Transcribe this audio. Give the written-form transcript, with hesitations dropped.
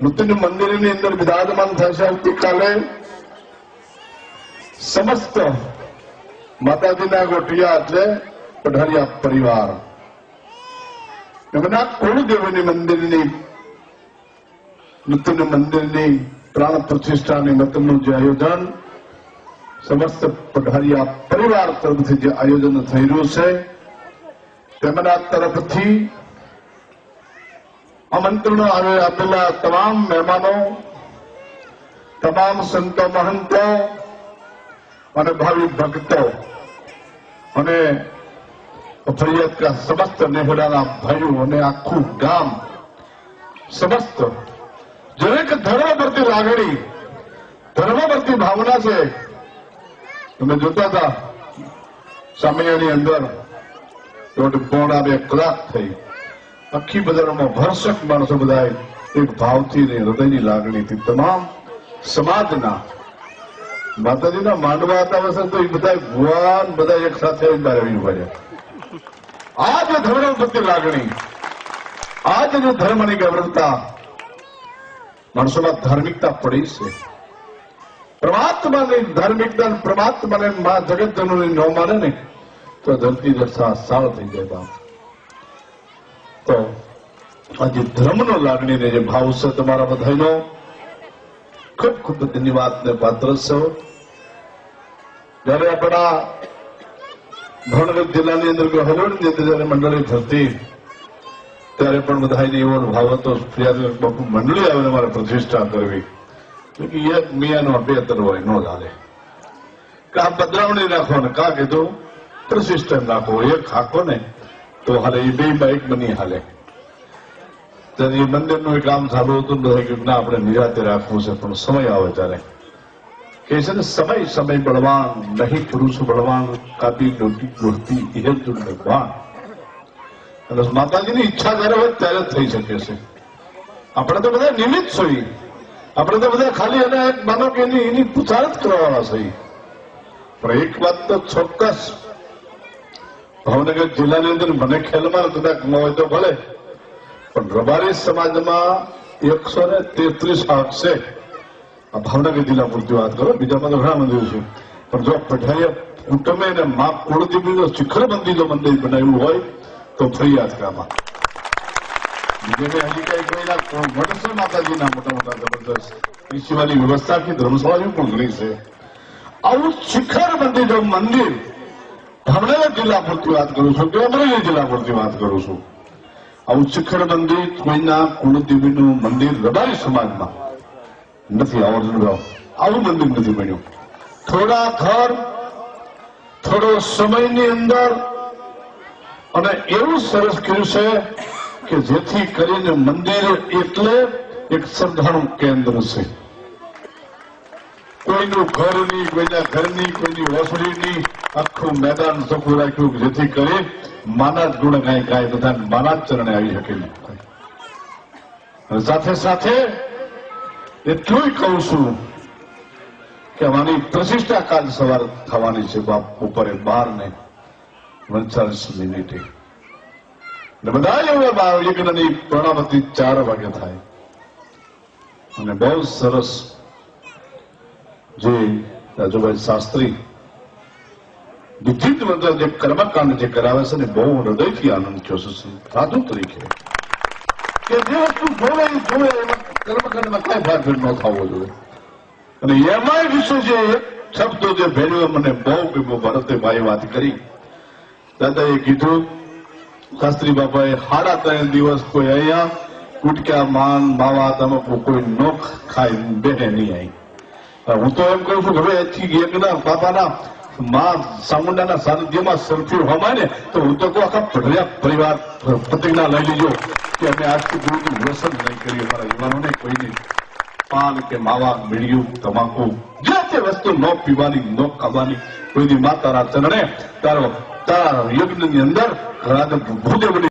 નૂતન મંદિરની અંદર વિરાજમાન થશે. આવતીકાલે સમસ્ત માતાજીના ગોઠિયા એટલે પઢારિયા પરિવાર એમના કુળદેવની મંદિરની નૂતન મંદિરની પ્રાણ પ્રતિષ્ઠા નિમિત્તનું જે આયોજન સમસ્ત પઢારિયા પરિવાર તરફથી જે આયોજન થઈ રહ્યું છે તેમના તરફથી આમંત્રણો આપેલા તમામ મહેમાનો, તમામ સંતો મહંતો અને ભાવિ ભક્તો અને ફરિયાદના સમસ્ત નેહડાના ભાઈઓ અને આખું ગામ સમસ્ત દરેક ધર્મ પ્રત્યે લાગણી, ધર્મ પ્રત્યે ભાવના છે. તમે જોતા હતા સામૈયાની અંદર 1.5 કલાક થઈ. આખી બજારમાં ભરસક માણસો બધા એક ભાવથી ને હૃદયની લાગણીથી તમામ સમાજના માતાજીના માંડવા હતા વસે તો એ બધા ભુવાન બધા એક સાથે બહાર આવી ઉભા રહ્યા. આ જે ધર્મ પ્રત્યે લાગણી, આ જે ધર્મની ગૌરવતા માણસોમાં ધાર્મિકતા પડી છે. પરમાત્માની ધાર્મિકતા, પરમાત્માને મા જગતજનોની ન માને ને તો ધરતી રસ્તા સાળ થઈ જાય. બાપ તો આ જે ધર્મનો લાગણીને જે ભાવ છે તમારા બધાનો ખૂબ ખૂબ ધન્યવાદને પાત્ર છો. જયારે આપણા ભાવનગર જિલ્લાની અંદર હરોળની અંદર જયારે મંડળી ભરતી ત્યારે પણ બધાને એવો ભાવ હતો બાપુ મંડળી આવે મારે પ્રતિષ્ઠા કરવી. એક મિયાનો 2 તર હોય ન ચાલે. કા બદલાવણી રાખો ને કા કીધું પ્રતિષ્ઠા રાખો. એક હાકો ને તો હાલે, એ 2 બાઈક બની હાલે. ત્યારે એ મંદિરનું કામ ચાલુ હતું ના આપણે નિરાતે રાખવું છે, પણ સમય આવે ત્યારે કે છે ને સમય બળવાન નહીં, પુરુષ બળવાન કાપી ડોટી એ જ ભગવાન. અને માતાજીની ઈચ્છા જ્યારે હોય ત્યારે જ થઈ શકે છે. આપણે તો બધા નિમિત્ત છીએ. આપણે તો બધા ખાલી અને એક માનો કે એની પૂછારત કરવાના છીએ. પણ એક વાત તો ચોક્કસ, ભાવનગર જિલ્લાની અંદર મને ખ્યાલમાં કદાચ ન હોય તો ભલે, પણ રબારી સમાજમાં 133 આંક છે. આ ભાવનગર જિલ્લા પૂરતી વાત કરો, બીજામાં તો ઘણા મંદિરો છે. પણ જો પઢારિયા કુટુંબે અને મા કુળદેવીનો શિખરબંધી જો મંદિર બનાવ્યું હોય તો ફરિયાદ કામમાં બીજે હજી કઈ કોઈના મઠ છે માતાજીના મોટા મોટા જબરદસ્ત એ સિવાયની વ્યવસ્થાથી ધર્મશાળાઓ પણ ઘણી છે. આવું શિખરબંધી જો મંદિર ભાવનગર જિલ્લા પૂરતી વાત કરું છું કે અમરેલી જિલ્લા પૂરતી વાત કરું છું, આવું શિખરબંધી કોઈના કુળદેવીનું મંદિર રબારી સમાજમાં નથી આવડતું. આવું મંદિર નથી બન્યું. થોડા ઘર, થોડો સમયની અંદર અને એવું સરસ કર્યું છે કે જેથી કરીને મંદિર એટલે એક શ્રદ્ધાનું કેન્દ્ર છે. કોઈનું ઘર નહીં, કોઈના ઘરની, કોઈની ઓસડીની આખું મેદાન સફળ રાખ્યું જેથી કરી માના જ ગુણ ગાય બધા માના જ ચરણે આવી શકે. સાથે સાથે એટલું કહું છું કે અમારી પ્રતિષ્ઠા કાલ સવાર થવાની છે બાપ બપોરે 12:39 મિનિટે. બધા એવા યજ્ઞની પૂર્ણાવતી 4 વાગે થાય. અને બહુ સરસ જે રાજુભાઈ શાસ્ત્રી વિધિત મંત્ર જે કર્મકાંડ જે કરાવે છે ને બહુ હૃદયથી આનંદ થયો છે સાધુ તરીકે કે જે વસ્તુ જોવે એમાં કર્મકાંડમાં કઈ ફેરફાર ન થવો જોઈએ. અને એમાંય વિશે જે એક શબ્દો જે ભેળ્યો મને બહુ ગમ્યો. ભરતભાઈ વાત કરી, દાદાએ કીધું શાસ્ત્રી બાપાએ 3.5 દિવસ કોઈ અહીંયા ગુટકા માન માવા તમાકુ કોઈ ન ખાય બેહે નહીં આવી. હું તો એમ કહું છું કે હવે એથી યજ્ઞ બાપાના માં ચામુંડાના સાનિધ્યમાં સરફી હોમાય ને તો હું તો કહું આખા પઢારિયા પરિવાર પ્રતિજ્ઞા લઈ લીજો કે અમે આજથી ગુરુનું વ્યસન નહીં કરીએ. મારા યુવાનોને કોઈની પાન કે માવા, બીડીયું, તમાકુ જે તે વસ્તુ ન પીવાની, ન ખાવાની. કોઈની માતાના ચરણે તારા યજ્ઞની અંદર ઘણા ભૂદેવની